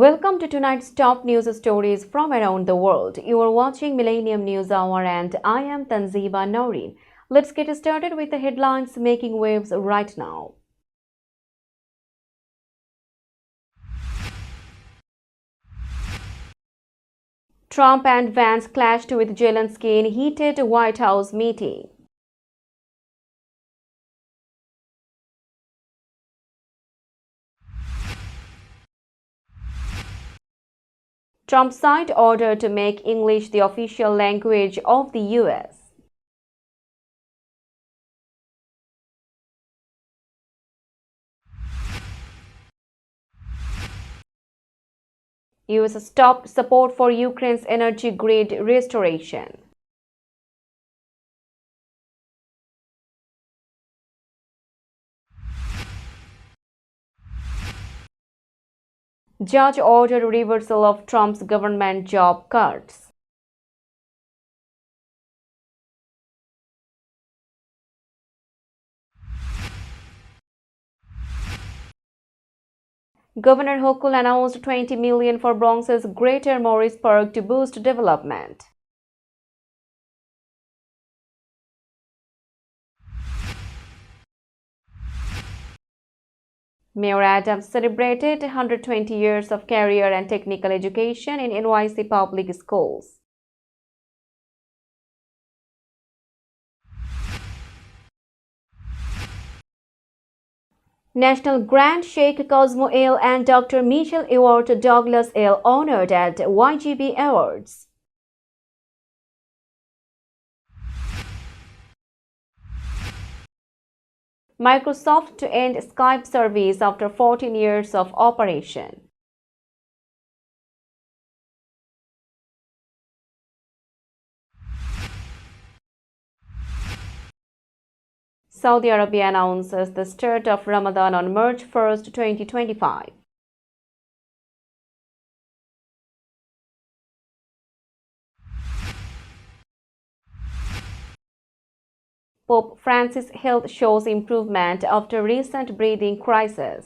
Welcome to tonight's top news stories from around the world. You are watching Millennium News Hour and I am Tanziba Noreen. Let's get started with the headlines making waves right now. Trump and Vance clashed with Zelensky in heated White House meeting. Trump signed order to make English the official language of the US. US stopped support for Ukraine's energy grid restoration. Judge ordered reversal of Trump's government job cuts. Governor Hochul announced $20 million for Bronx's Greater Morrisburg to boost development. Mayor Adams celebrated 120 years of career and technical education in NYC public schools. National Grand Sheikh Cosmo El and Dr. Michelle Ewart Douglas El honored at YGB Awards. Microsoft to end Skype service after 14 years of operation. Saudi Arabia announces the start of Ramadan on March 1, 2025. Pope Francis' health shows improvement after recent breathing crisis.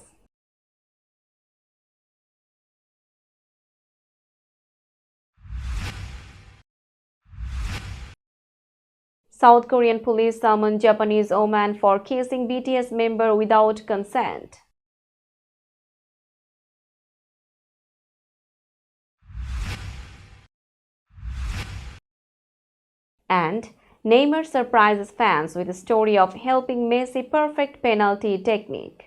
South Korean police summoned Japanese woman for kissing BTS member without consent. And Neymar surprises fans with a story of helping Messi perfect penalty technique.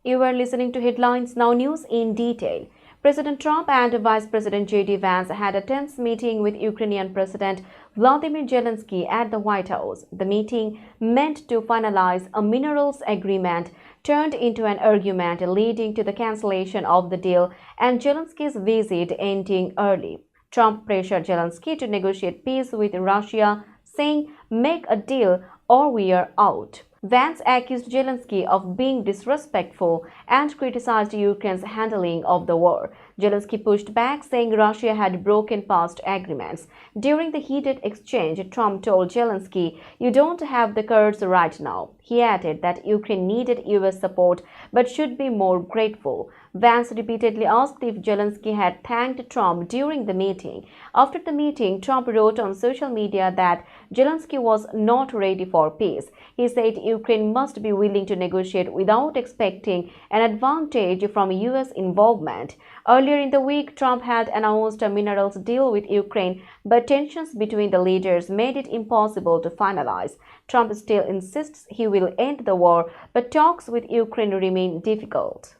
You are listening to Headlines Now News in detail. President Trump and Vice President J.D. Vance had a tense meeting with Ukrainian President Vladimir Zelensky at the White House. The meeting, meant to finalize a minerals agreement, turned into an argument leading to the cancellation of the deal and Zelensky's visit ending early. Trump pressured Zelensky to negotiate peace with Russia, saying, "Make a deal or we are out." Vance accused Zelensky of being disrespectful and criticized Ukraine's handling of the war. Zelensky pushed back, saying Russia had broken past agreements. During the heated exchange, Trump told Zelensky, "You don't have the cards right now." He added that Ukraine needed US support but should be more grateful. Vance repeatedly asked if Zelensky had thanked Trump during the meeting. After the meeting, Trump wrote on social media that Zelensky was not ready for peace. He said Ukraine must be willing to negotiate without expecting an advantage from US involvement. Earlier in the week, Trump had announced a minerals deal with Ukraine, but tensions between the leaders made it impossible to finalize. Trump still insists he will end the war, but talks with Ukraine remain difficult.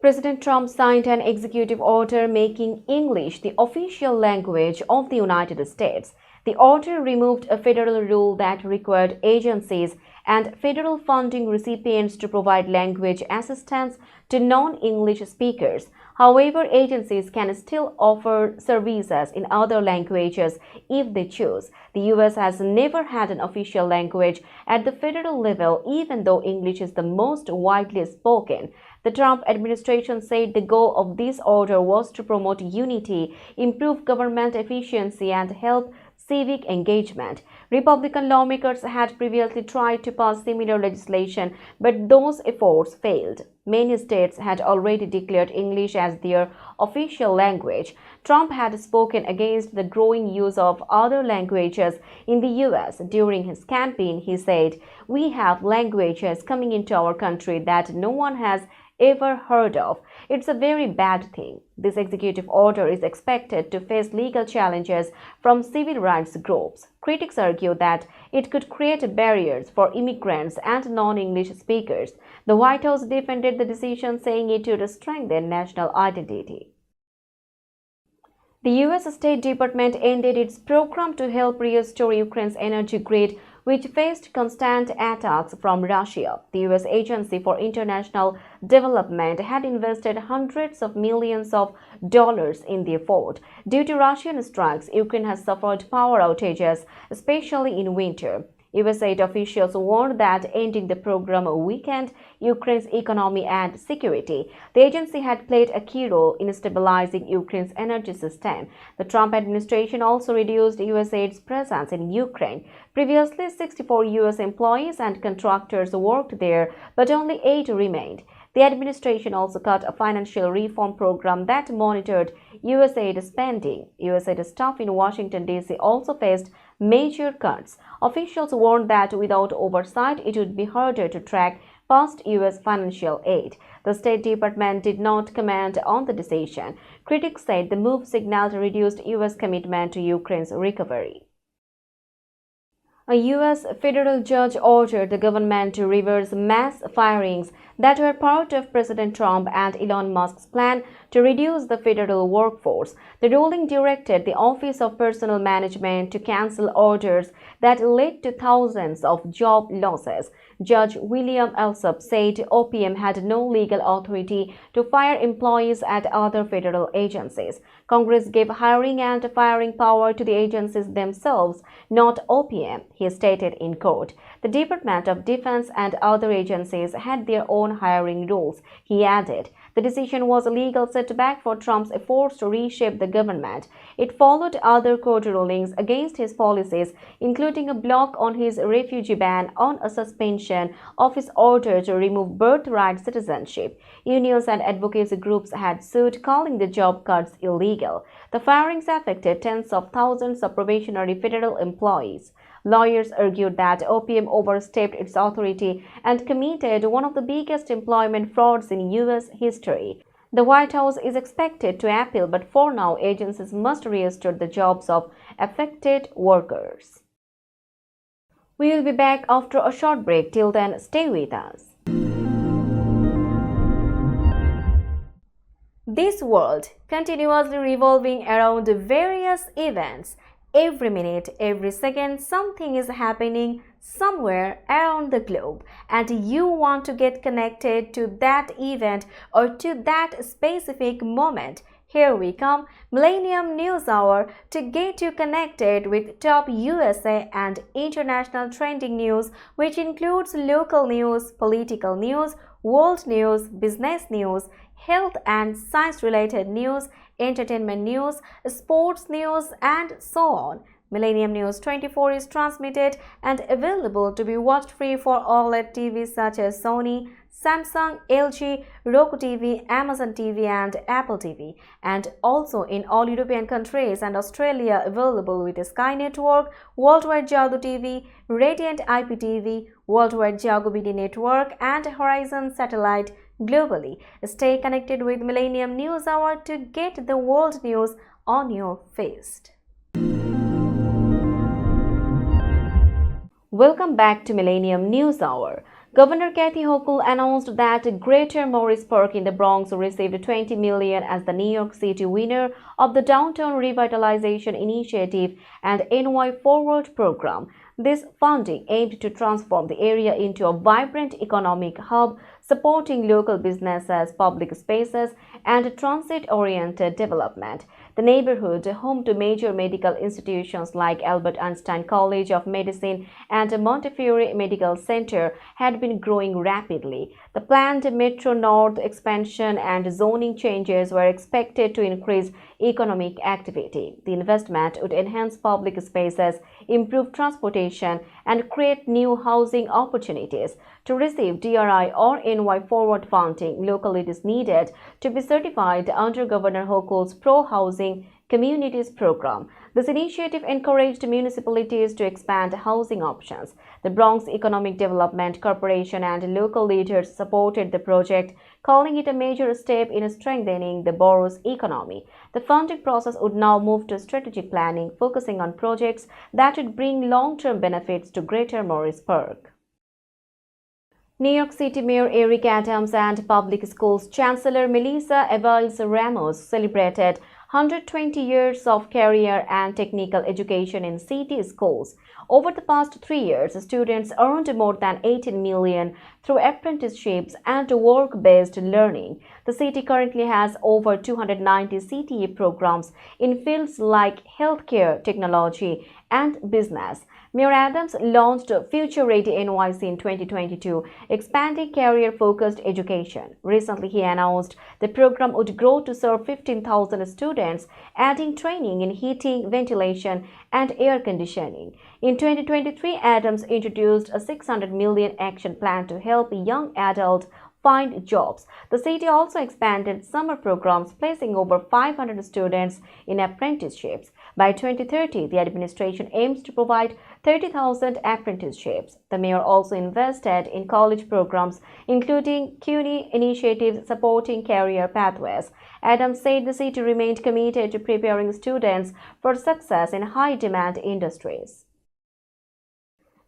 President Trump signed an executive order making English the official language of the United States. The order removed a federal rule that required agencies and federal funding recipients to provide language assistance to non-English speakers. However, agencies can still offer services in other languages if they choose. The US has never had an official language at the federal level, even though English is the most widely spoken. The Trump administration said the goal of this order was to promote unity, improve government efficiency, and help civic engagement. Republican lawmakers had previously tried to pass similar legislation, but those efforts failed. Many states had already declared English as their official language. Trump had spoken against the growing use of other languages in the US. During his campaign, he said, "We have languages coming into our country that no one has ever heard of. It's a very bad thing." This executive order is expected to face legal challenges from civil rights groups. Critics argue that it could create barriers for immigrants and non-English speakers. The White House defended the decision, saying it would strengthen national identity. The U.S. State Department ended its program to help restore Ukraine's energy grid, which faced constant attacks from Russia. The U.S. Agency for International Development had invested hundreds of millions of dollars in the effort. Due to Russian strikes, Ukraine has suffered power outages, especially in winter. USAID officials warned that ending the program weakened Ukraine's economy and security. The agency had played a key role in stabilizing Ukraine's energy system. The Trump administration also reduced USAID's presence in Ukraine. Previously, 64 U.S. employees and contractors worked there, but only 8 remained. The administration also cut a financial reform program that monitored USAID spending. USAID staff in Washington, D.C. also faced major cuts. Officials warned that without oversight, it would be harder to track past U.S. financial aid. The State Department did not comment on the decision. Critics said the move signaled a reduced U.S. commitment to Ukraine's recovery. A U.S. federal judge ordered the government to reverse mass firings that were part of President Trump and Elon Musk's plan to reduce the federal workforce. The ruling directed the Office of Personnel Management to cancel orders that led to thousands of job losses. Judge William Alsop said OPM had no legal authority to fire employees at other federal agencies. Congress gave hiring and firing power to the agencies themselves, not OPM, he stated in court. The Department of Defense and other agencies had their own hiring rules, he added. The decision was a legal setback for Trump's efforts to reshape the government. It followed other court rulings against his policies, including a block on his refugee ban on a suspension of his order to remove birthright citizenship. Unions and advocacy groups had sued, calling the job cuts illegal. The firings affected tens of thousands of probationary federal employees. Lawyers argued that OPM overstepped its authority and committed one of the biggest employment frauds in U.S. history. The White House is expected to appeal, but for now, agencies must restore the jobs of affected workers. We will be back after a short break. Till then, stay with us. This world continuously revolving around various events. Every minute, every second, something is happening somewhere around the globe, and you want to get connected to that event or to that specific moment. Here we come, Millennium News Hour, to get you connected with top USA and international trending news, which includes local news, political news, world news, business news, health and science-related news, entertainment news, sports news, and so on. Millennium News 24 is transmitted and available to be watched free for OLED TVs such as Sony, Samsung, LG, Roku TV, Amazon TV, and Apple TV, and also in all European countries and Australia available with Sky Network, Worldwide Jago TV, Radiant IPTV, Worldwide Jago BD Network, and Horizon Satellite globally. Stay connected with Millennium News Hour to get the world news on your feed. Welcome back to Millennium News Hour. Governor Kathy Hochul announced that Greater Morris Park in the Bronx received $20 million as the New York City winner of the Downtown Revitalization Initiative and NY Forward program. This funding aimed to transform the area into a vibrant economic hub, supporting local businesses, public spaces, and transit-oriented development. The neighborhood, home to major medical institutions like Albert Einstein College of Medicine and Montefiore Medical Center, had been growing rapidly. The planned Metro North expansion and zoning changes were expected to increase economic activity. The investment would enhance public spaces, improve transportation, and create new housing opportunities. To receive DRI or NY forward funding, locally it is needed to be certified under Governor Hochul's Pro-Housing Communities program. This initiative encouraged municipalities to expand housing options. The Bronx Economic Development Corporation and local leaders supported the project, calling it a major step in strengthening the borough's economy. The funding process would now move to strategic planning, focusing on projects that would bring long-term benefits to Greater Morrisburg. New York City Mayor Eric Adams and Public Schools Chancellor Melissa Evangelista Ramos celebrated 120 years of career and technical education in city schools. Over the past 3 years, students earned more than $18 million through apprenticeships and work-based learning. The city currently has over 290 CTE programs in fields like healthcare, technology, and business. Mayor Adams launched Future Ready NYC in 2022, expanding career-focused education. Recently, he announced the program would grow to serve 15,000 students, adding training in heating, ventilation, and air conditioning. In 2023, Adams introduced a $600 million action plan to help young adults find jobs. The city also expanded summer programs, placing over 500 students in apprenticeships. By 2030, the administration aims to provide 30,000 apprenticeships. The mayor also invested in college programs, including CUNY initiatives supporting career pathways. Adams said the city remained committed to preparing students for success in high-demand industries.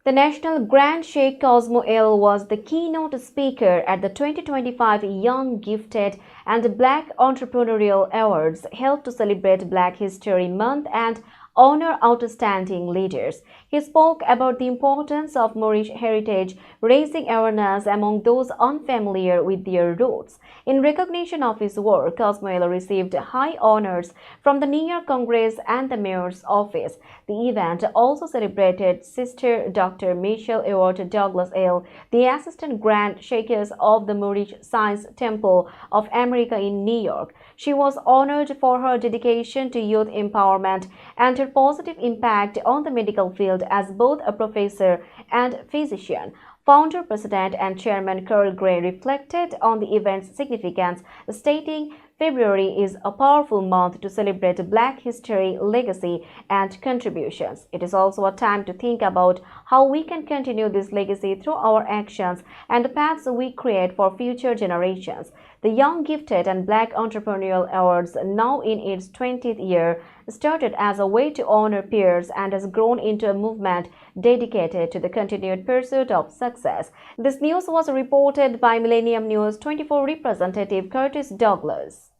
The National Grand Sheikh Cosmo El was the keynote speaker at the 2025 Young, Gifted, and Black Entrepreneurial Awards held to celebrate Black History Month and honor outstanding leaders. He spoke about the importance of Moorish heritage, raising awareness among those unfamiliar with their roots. In recognition of his work, Cosmo El received high honors from the New York Congress and the Mayor's Office. The event also celebrated Sister Dr. Michelle Ewart Douglas El, the Assistant Grand Sheikhess of the Moorish Science Temple of America in New York. She was honored for her dedication to youth empowerment and her positive impact on the medical field as both a professor and physician. Founder, President, and Chairman Carl Gray reflected on the event's significance, stating, "February is a powerful month to celebrate Black history, legacy, and contributions. It is also a time to think about how we can continue this legacy through our actions and the paths we create for future generations." The Young, Gifted, and Black Entrepreneurial Awards, now in its 20th year, started as a way to honor peers and has grown into a movement dedicated to the continued pursuit of success. This news was reported by Millennium News 24 representative Curtis Douglas.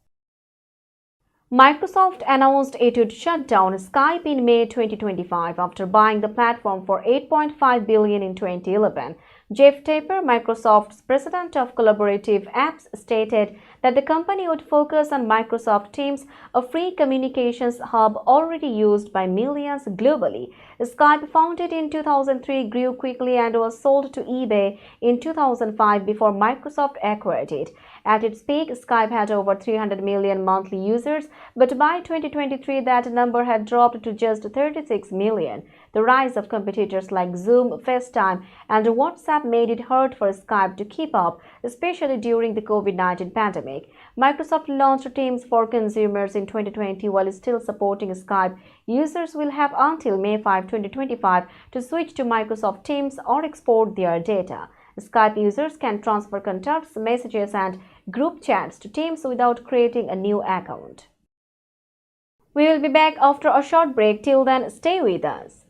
Microsoft announced it would shut down Skype in May 2025 after buying the platform for $8.5 billion in 2011. Jeff Tapper, Microsoft's president of collaborative apps, stated that the company would focus on Microsoft Teams, a free communications hub already used by millions globally. Skype, founded in 2003, grew quickly and was sold to eBay in 2005 before Microsoft acquired it. At its peak, Skype had over 300 million monthly users, but by 2023 that number had dropped to just 36 million. The rise of competitors like Zoom, FaceTime, and WhatsApp made it hard for Skype to keep up, especially during the COVID-19 pandemic. Microsoft launched Teams for consumers in 2020 while still supporting Skype. Users will have until May 5, 2025 to switch to Microsoft Teams or export their data. Skype users can transfer contacts, messages, and group chats to Teams without creating a new account. We will be back after a short break. Till then, stay with us.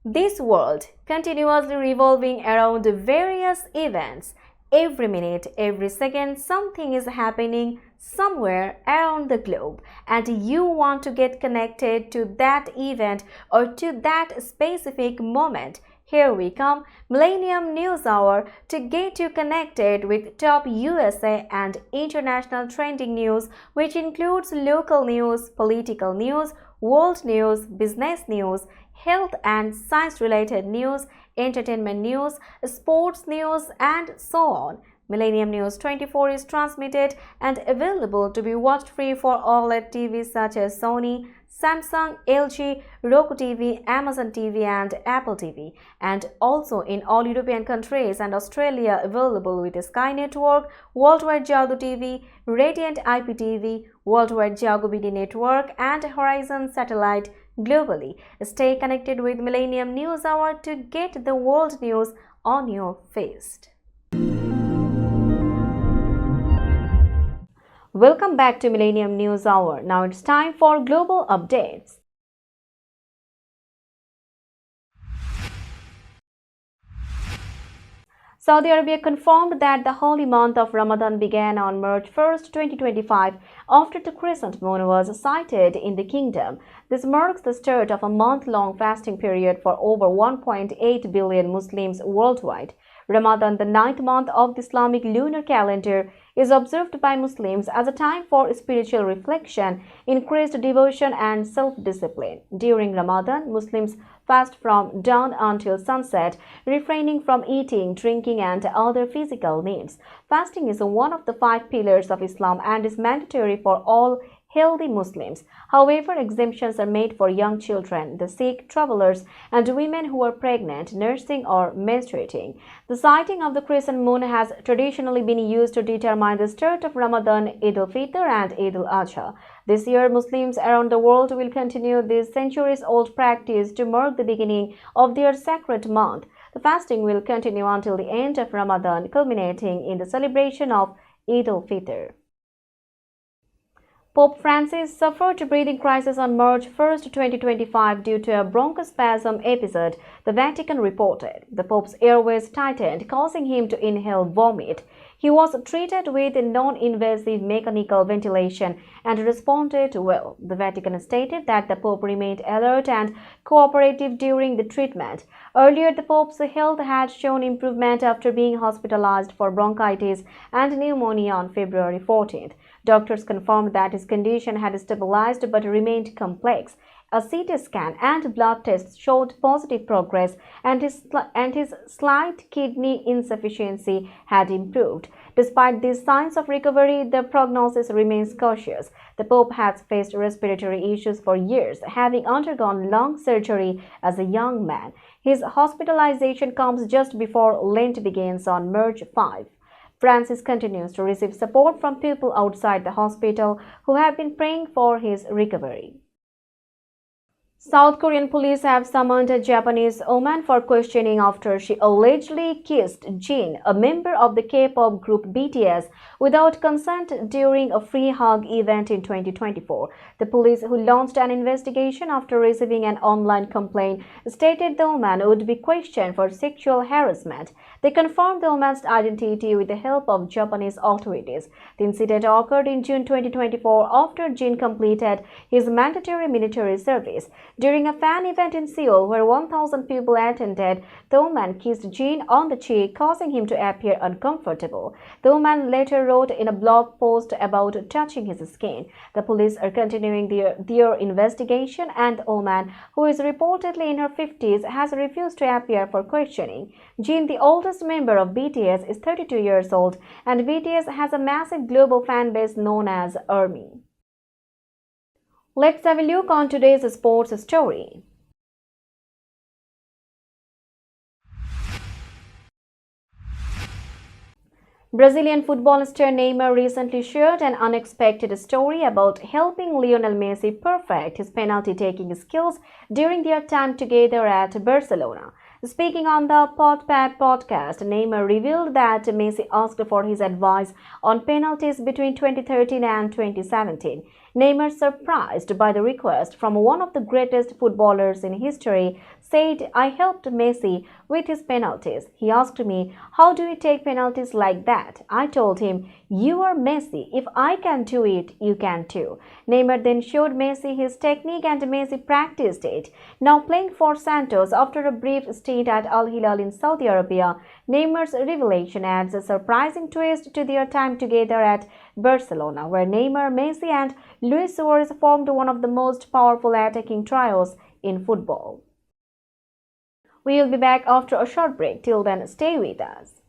This world continuously revolving around various events. Every minute, every second, something is happening somewhere around the globe, and you want to get connected to that event or to that specific moment. Here we come, Millennium News Hour, to get you connected with top USA and international trending news, which includes local news, political news, world news, business news, health and science related news, entertainment news, sports news, and so on. Millennium News 24 is transmitted and available to be watched free for OLED TVs such as Sony, Samsung, LG, Roku TV, Amazon TV and Apple TV, and also in all European countries and Australia available with Sky Network, Worldwide Jago TV, Radiant IPTV, Worldwide Jago BD Network and Horizon Satellite globally. Stay connected with Millennium News Hour to get the world news on your fist. Welcome back to Millennium News Hour. Now it's time for global updates. Saudi Arabia confirmed that the holy month of Ramadan began on March 1, 2025, after the crescent moon was sighted in the kingdom. This marks the start of a month-long fasting period for over 1.8 billion Muslims worldwide. Ramadan, the ninth month of the Islamic lunar calendar, is observed by Muslims as a time for spiritual reflection, increased devotion and self-discipline. During Ramadan, Muslims fast from dawn until sunset, refraining from eating, drinking and other physical needs. Fasting is one of the 5 pillars of Islam and is mandatory for all healthy Muslims. However, exemptions are made for young children, the sick, travelers, and women who are pregnant, nursing, or menstruating. The sighting of the crescent moon has traditionally been used to determine the start of Ramadan, Eid al-Fitr, and Eid al-Adha. This year, Muslims around the world will continue this centuries-old practice to mark the beginning of their sacred month. The fasting will continue until the end of Ramadan, culminating in the celebration of Eid al-Fitr. Pope Francis suffered a breathing crisis on March 1, 2025 due to a bronchospasm episode, the Vatican reported. The Pope's airways tightened, causing him to inhale vomit. He was treated with non-invasive mechanical ventilation and responded well. The Vatican stated that the Pope remained alert and cooperative during the treatment. Earlier, the Pope's health had shown improvement after being hospitalized for bronchitis and pneumonia on February 14th. Doctors confirmed that his condition had stabilized but remained complex. A CT scan and blood tests showed positive progress, and his slight kidney insufficiency had improved. Despite these signs of recovery, the prognosis remains cautious. The Pope has faced respiratory issues for years, having undergone lung surgery as a young man. His hospitalization comes just before Lent begins on March 5. Francis continues to receive support from people outside the hospital who have been praying for his recovery. South Korean police have summoned a Japanese woman for questioning after she allegedly kissed Jin, a member of the K-pop group BTS, without consent during a free hug event in 2024. The police, who launched an investigation after receiving an online complaint, stated the woman would be questioned for sexual harassment. They confirmed the woman's identity with the help of Japanese authorities. The incident occurred in June 2024 after Jin completed his mandatory military service. During a fan event in Seoul, where 1,000 people attended, the woman kissed Jin on the cheek, causing him to appear uncomfortable. The woman later wrote in a blog post about touching his skin. The police are continuing their investigation, and the woman, who is reportedly in her 50s, has refused to appear for questioning. Jin, the oldest member of BTS, is 32 years old, and BTS has a massive global fan base known as ARMY. Let's have a look on today's sports story. Brazilian football star Neymar recently shared an unexpected story about helping Lionel Messi perfect his penalty-taking skills during their time together at Barcelona. Speaking on the Podpad podcast, Neymar revealed that Messi asked for his advice on penalties between 2013 and 2017. Neymar, surprised by the request from one of the greatest footballers in history, said, "I helped Messi with his penalties. He asked me, 'How do you take penalties like that?' I told him, 'You are Messi. If I can do it, you can too.'" Neymar then showed Messi his technique, and Messi practiced it. Now playing for Santos after a brief stint at Al Hilal in Saudi Arabia, Neymar's revelation adds a surprising twist to their time together at Barcelona, where Neymar, Messi, and Luis Suarez formed one of the most powerful attacking trios in football. We will be back after a short break. Till then, stay with us.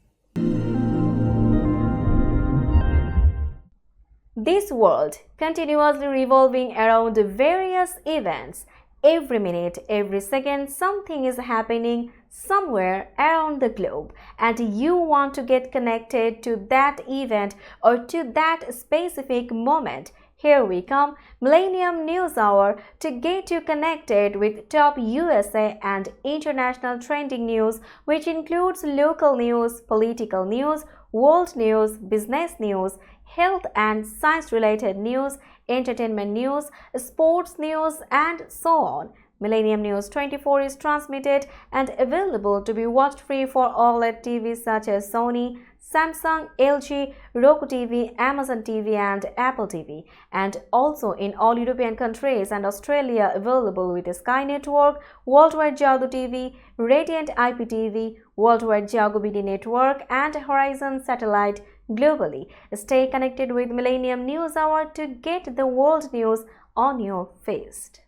This world continuously revolving around various events. Every minute, every second, something is happening somewhere around the globe, and you want to get connected to that event or to that specific moment. Here we come, Millennium News Hour, to get you connected with top USA and international trending news, which includes local news, political news, world news, business news, health and science related news, entertainment news, sports news, and so on. Millennium News 24 is transmitted and available to be watched free for OLED TVs such as Sony, Samsung, LG, Roku TV, Amazon TV, and Apple TV, and also in all European countries and Australia available with Sky Network, Worldwide Jago TV, Radiant IPTV, Worldwide Jago BD Network, and Horizon Satellite globally. Stay connected with Millennium News Hour to get the world news on your feast.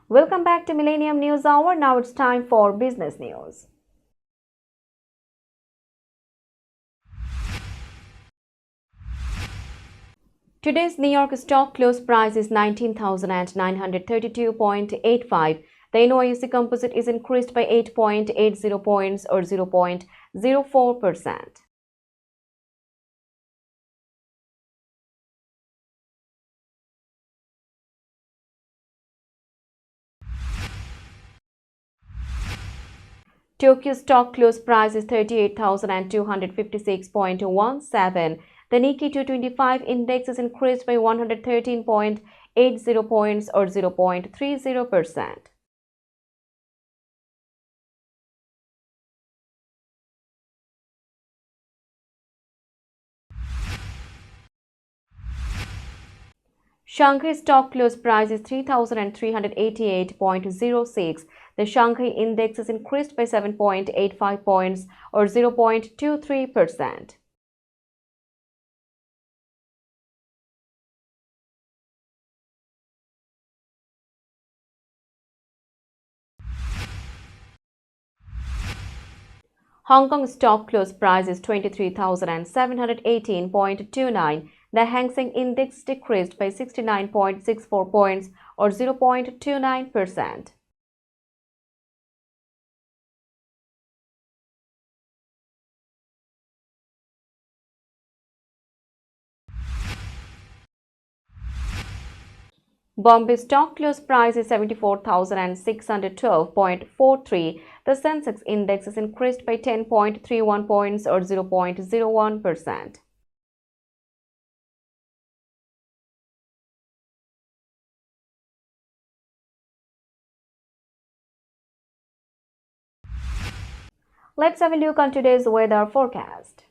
Welcome back to Millennium News Hour. Now it's time for business news. Today's New York stock close price is 19,932.85. The NYSE Composite is increased by 8.80 points or 0.04%. Tokyo stock close price is 38,256.17. The Nikkei 225 index is increased by 113.80 points or 0.30%. Shanghai stock close price is 3,388.06. The Shanghai index is increased by 7.85 points or 0.23%. Hong Kong stock close price is 23,718.29. The Hang Seng index decreased by 69.64 points or 0.29%. Bombay stock close price is 74,612.43. The Sensex index is increased by 10.31 points or 0.01%. Let's have a look on today's weather forecast.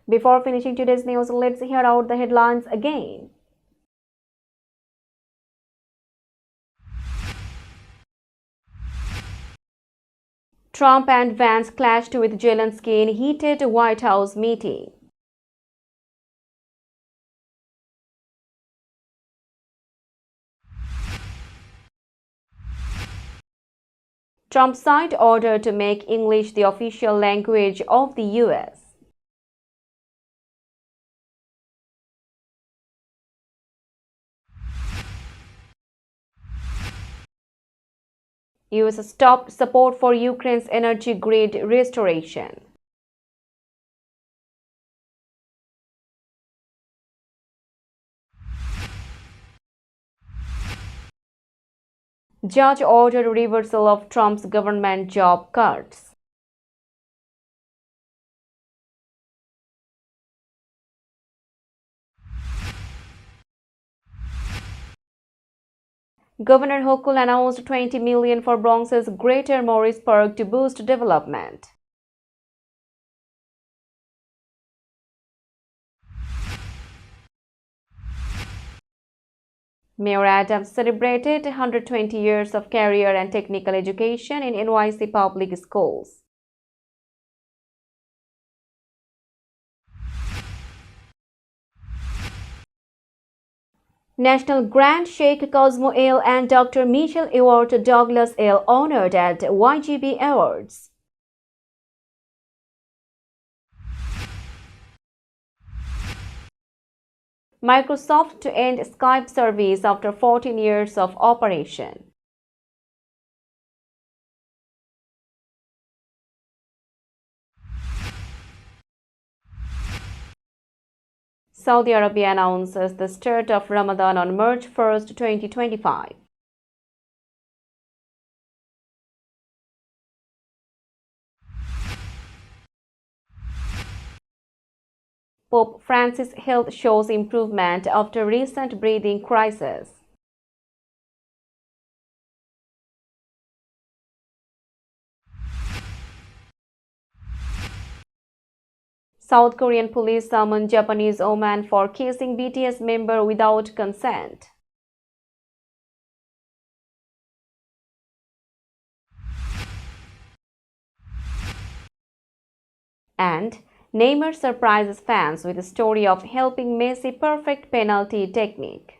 Before finishing today's news, let's hear out the headlines again. Trump and Vance clashed with Zelensky in heated White House meeting. Trump signed order to make English the official language of the U.S. U.S. stopped support for Ukraine's energy grid restoration. Judge ordered reversal of Trump's government job cuts. Governor Hochul announced $20 million for Bronx's Greater Morris Park to boost development. Mayor Adams celebrated 120 years of career and technical education in NYC public schools. National Grand Sheikh Cosmo L and Dr. Michelle Ewart Douglas L honored at YGB Awards. Microsoft to end Skype service after 14 years of operation. Saudi Arabia announces the start of Ramadan on March 1, 2025. Pope Francis' health shows improvement after recent breathing crisis. South Korean police summoned Japanese woman for kissing BTS member without consent. And Neymar surprises fans with a story of helping Messi perfect penalty technique.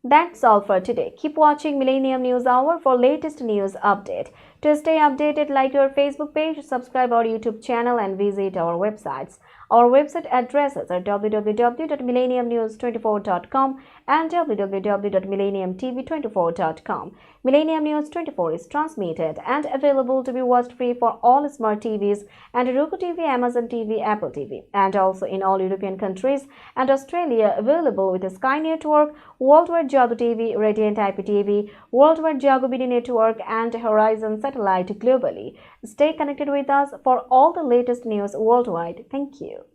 That's all for today. Keep watching Millennium News Hour for latest news update. To stay updated, like our Facebook page, subscribe our YouTube channel and visit our websites. Our website addresses are www.millenniumnews24.com and www.millenniumtv24.com. Millennium News 24 is transmitted and available to be watched free for all smart TVs and Roku TV, Amazon TV, Apple TV, and also in all European countries and Australia, available with the Sky Network, Worldwide Jago TV, Radiant IPTV, Worldwide Jago BD Network, and Horizon Satellite globally. Stay connected with us for all the latest news worldwide. Thank you.